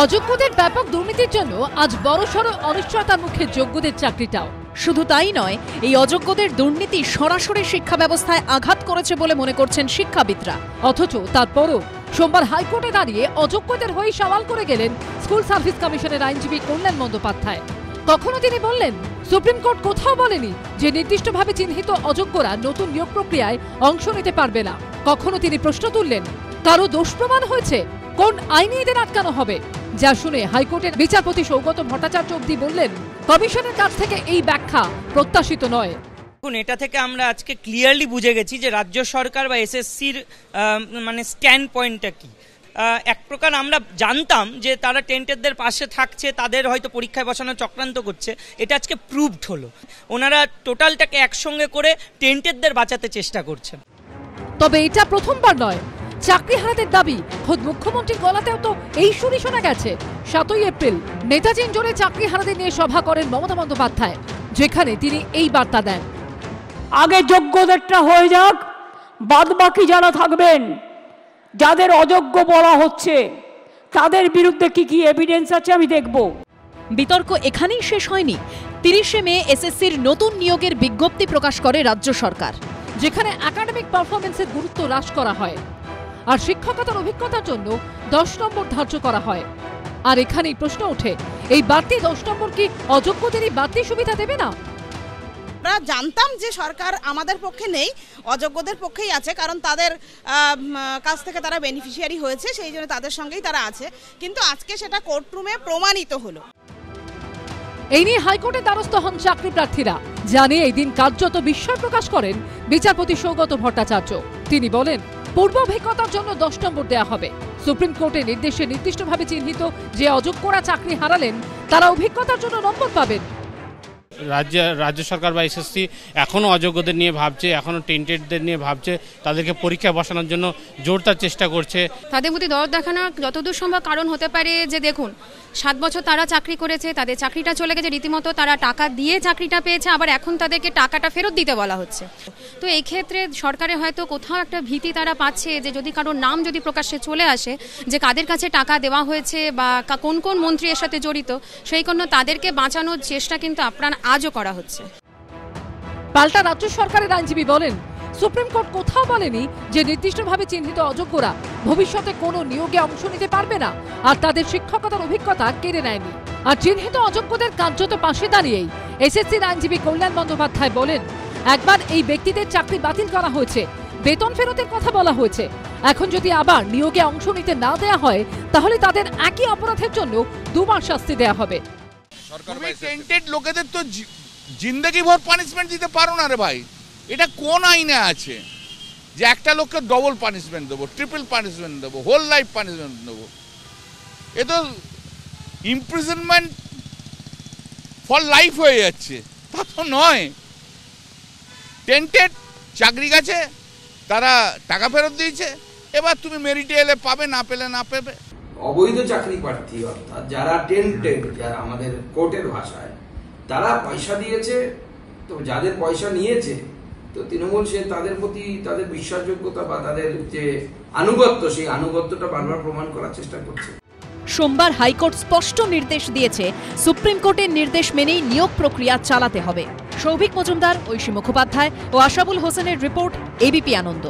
অযোগ্যদের ব্যাপক দুর্নীতির জন্য আজ বড়সড় অনিশ্চয়তার মুখে যোগ্যদের চাকরিটাও। শুধু তাই নয়, এই অযোগ্যদের দুর্নীতি সরাসরি শিক্ষা ব্যবস্থায় আঘাত করেছে বলে মনে করছেন শিক্ষাবিদরা। অথচ তারপরও সোমবার হাইকোর্টে দাঁড়িয়ে অযোগ্যদের হয়ে সওয়াল করে গেলেন স্কুল সার্ভিস কমিশনের আইনজীবী কল্যাণ বন্দ্যোপাধ্যায়। কখনো তিনি বললেন, সুপ্রিম কোর্ট কোথাও বলেনি যে নির্দিষ্টভাবে চিহ্নিত অযোগ্যরা নতুন নিয়োগ প্রক্রিয়ায় অংশ নিতে পারবে না। কখনো তিনি প্রশ্ন তুললেন, কারো দোষ প্রমাণ হয়েছে, কোন আইনে এদের আটকানো হবে? যা শুনে হাইকোর্টের বিচারপতি সৌগত ভট্টাচার্য অবধি বললেন, কমিশনের কাছ থেকে এই ব্যাখ্যা প্রত্যাশিত নয়। এটা থেকে আমরা আজকে ক্লিয়ারলি বুঝে গেছি যে রাজ্য সরকার বা এসএসসির মানে স্ট্যান্ড পয়েন্টটা কি। এক প্রকার আমরা জানতাম যে তারা টেন্টেডদের পাশে থাকছে, তাদের হয়তো পরীক্ষায় বসানোর চক্রান্ত করছে, এটা আজকে প্রুভড হলো। ওনারা টোটালটাকে একসঙ্গে করে টেন্টেডদের বাঁচাতে চেষ্টা করছেন। তবে এটা প্রথমবার নয়। চাকরিহারাদের দাবি খোদ মুখ্যমন্ত্রীর গলাতেও তো এই সুরই শোনা গেছে। 7ই এপ্রিল নেতাজি জোরে চাকরিহারাদের নিয়ে সভা করেন মমতা বন্দ্যোপাধ্যায়, যেখানে তিনি এই বার্তা দেন, আগে যোগ্যদেরটা হয়ে যাক, বাদ বাকি যারা থাকবেন, যাদের অযোগ্য বলা হচ্ছে তাদের বিরুদ্ধে কি কি এভিডেন্স আছে আমি দেখব। বিতর্ক এখানেই শেষ হয়নি। 30শে মে এসএসসির নতুন নিয়োগের বিজ্ঞপ্তি প্রকাশ করে রাজ্য সরকার, যেখানে একাডেমিক পারফরমেন্সের গুরুত্ব হ্রাস করা হয় আর শিক্ষকতার অভিজ্ঞতার জন্য 10 নম্বর ধার্য করা হয়। আর এখানেই প্রশ্ন ওঠে, এই বাড়তি 10 নম্বর কি অযোগ্যদেরই বাড়তি সুবিধা দেবে না? আমরা জানতাম যে সরকার আমাদের পক্ষে নেই, অযোগ্যদের পক্ষেই আছে, কারণ তাদের কাছ থেকে তারা বেনিফিশিয়ারি হয়েছে, সেই জন্য তাদের সঙ্গেই তারা আছে। কিন্তু আজকে সেটা কোর্টরুমে প্রমাণিত হলো। এই নিয়ে হাইকোর্টে দ্বারস্থ হন চাকরি প্রার্থীরা। জানিয়ে এই দিন কার্যত বিস্ময় প্রকাশ করেন বিচারপতি সৌগত ভট্টাচার্য। তিনি বলেন, পূর্ব অভিজ্ঞতার জন্য 10 নম্বর দেওয়া হবে। সুপ্রিম কোর্টের নির্দেশে নির্দিষ্টভাবে চিহ্নিত যে অযোগ্যরা চাকরি হারালেন তারা অভিজ্ঞতার জন্য নম্বর পাবেন। রাজ্য সরকার বা এসএসসি এখনও অযোগ্যদের নিয়ে ভাবছে, এখনও টেন্টেডদের নিয়ে ভাবছে, তাদেরকে পরীক্ষায় বসানোর জন্য জোরদার চেষ্টা করছে। তাদের মধ্যে দরদ দেখানোর যতদূর সম্ভব কারণ হতে পারে যে দেখুন, 7 বছর তারা চাকরি করেছে, তাদের চাকরিটা চলে গেছে, রীতিমতো তারা টাকা দিয়ে চাকরিটা পেয়েছে, আবার এখন তাদেরকে টাকাটা ফেরত দিতে বলা হচ্ছে। তো এই ক্ষেত্রে সরকারের হয়তো কোথাও একটা ভীতি তারা পাচ্ছে যে যদি কারোর নাম যদি প্রকাশ্যে চলে আসে যে কাদের কাছে টাকা দেওয়া হয়েছে বা কোন কোন মন্ত্রী এর সাথে জড়িত, সেই জন্য তাদেরকে বাঁচানোর চেষ্টা কিন্তু আপনার আজও করা হচ্ছে। পাল্টা রাজ্য সরকারের আইনজীবী বলেন, সুপ্রিম কোর্ট কোথাও বলেনি যে নির্দিষ্টভাবে চিহ্নিত অযোগ্যরা ভবিষ্যতে কোনো নিয়োগে অংশ নিতে পারবে না আর তাদের শিক্ষকতার অভিজ্ঞতা কেড়ে নেয়নি। আর চিহ্নিত অযোগ্যদের কার্যত পাশে দাঁড়িয়েই এসএসসির আইনজীবী কল্যাণ বন্দ্যোপাধ্যায় বলেন, একবার এই ব্যক্তিদের চাকরি বাতিল করা হয়েছে, বেতন ফেরতের কথা বলা হয়েছে। এখন যদি আবার নিয়োগে অংশ নিতে না দেয়া হয় তাহলে তাদের একই অপরাধের জন্য 2 বার শাস্তি দেয়া হবে। তুমি টেন্টেড লোকেদের তো জিন্দগি ভর পানিশমেন্ট দিতে পারো না রে ভাই। এটা কোন আইনে আছে যে একটা লোককে ডবল পানিশমেন্ট দেবো, ট্রিপল পানিশমেন্ট দেবো, হোল লাইফ পানিশমেন্ট দেবো? এ তো ইমপ্রিজনমেন্ট ফর লাইফ হয়ে যাচ্ছে, তা তো নয়। টেন্টেড চাকরি গেছে, তারা টাকা ফেরত দিয়েছে, এবার তুমি মেরিটে এলে পাবে, না পেলে না পাবে। অবৈধ চাকরি প্রার্থী অর্থাৎ যারা টেন্টেড, যারা আমাদের কোর্টের ভাষায়, তারা পয়সা দিয়েছে, তো যাদের পয়সা নিয়েছে তো তৃণমূল সে তাদের প্রতি তাদের বিশ্বাসযোগ্যতা বা তাদের যে আনুগত্য, সেই আনুগত্যটা বারবার প্রমাণ করার চেষ্টা করছে। সোমবার হাইকোর্ট স্পষ্ট নির্দেশ দিয়েছে, সুপ্রিম কোর্টের নির্দেশ মেনেই নিয়োগ প্রক্রিয়া চালাতে হবে। সৌভিক মজুমদার, ঐশী মুখোপাধ্যায় ও আশাবুল হোসেনের রিপোর্ট, এবিপি আনন্দ।